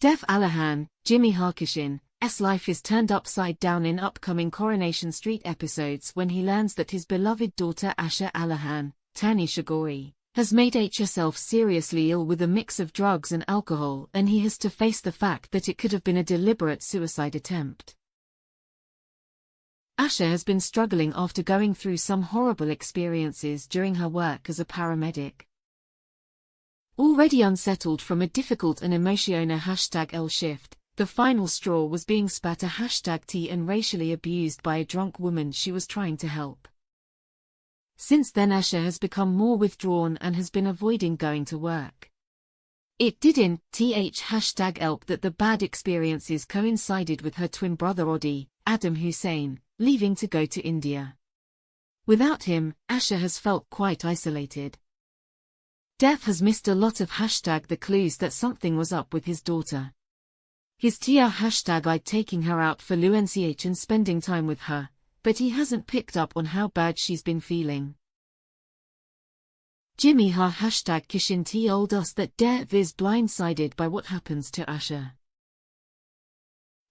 Asha Alahan, Jimmi Harkishin, life is turned upside down in upcoming Coronation Street episodes when he learns that his beloved daughter Asha Alahan, Tanisha Gorey, has made herself seriously ill with a mix of drugs and alcohol, and he has to face the fact that it could have been a deliberate suicide attempt. Asha has been struggling after going through some horrible experiences during her work as a paramedic. Already unsettled from a difficult and emotional #L shift, the final straw was being spat a #T and racially abused by a drunk woman she was trying to help. Since then Asha has become more withdrawn and has been avoiding going to work. It didn't #help that the bad experiences coincided with her twin brother Adam Hussein, leaving to go to India. Without him, Asha has felt quite isolated. Dev has missed a lot of the clues that something was up with his daughter. He's #I'd taking her out for lunch and spending time with her, but he hasn't picked up on how bad she's been feeling. Jimmi Harkishin told us that Dev is blindsided by what happens to Asha.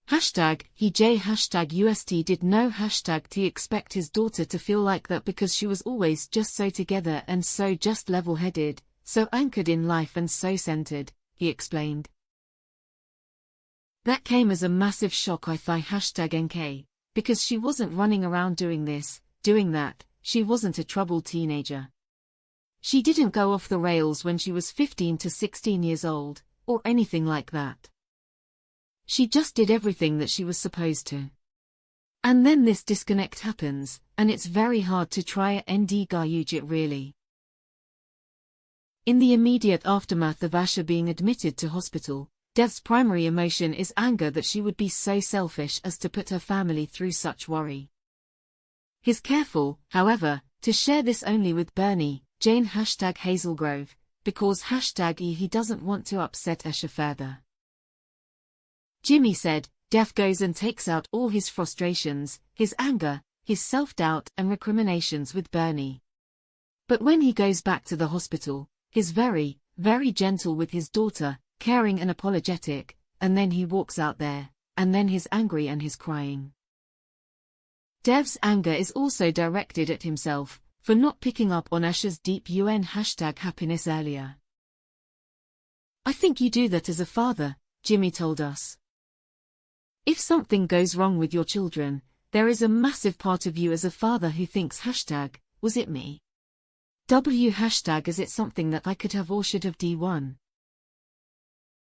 #UST did no #T expect his daughter to feel like that because she was always just so together and so just level-headed, so anchored in life and so centered, he explained. That came as a massive shock I thought #NK, because she wasn't running around doing this, doing that, she wasn't a troubled teenager. She didn't go off the rails when she was 15 to 16 years old, or anything like that. She just did everything that she was supposed to. And then this disconnect happens, and it's very hard to try and gauge it really. In the immediate aftermath of Asha being admitted to hospital, Dev's primary emotion is anger that she would be so selfish as to put her family through such worry. He's careful, however, to share this only with Bernie, Jane #Hazelgrove, because he doesn't want to upset Asha further. Jimmi said, Dev goes and takes out all his frustrations, his anger, his self-doubt and recriminations with Bernie. But when he goes back to the hospital, he's very, very gentle with his daughter, caring and apologetic, and then he walks out there, and then he's angry and he's crying. Dev's anger is also directed at himself, for not picking up on Asha's deep #happiness earlier. I think you do that as a father, Jimmi told us. If something goes wrong with your children, there is a massive part of you as a father who thinks was it me? Is it something that I could have or should have done?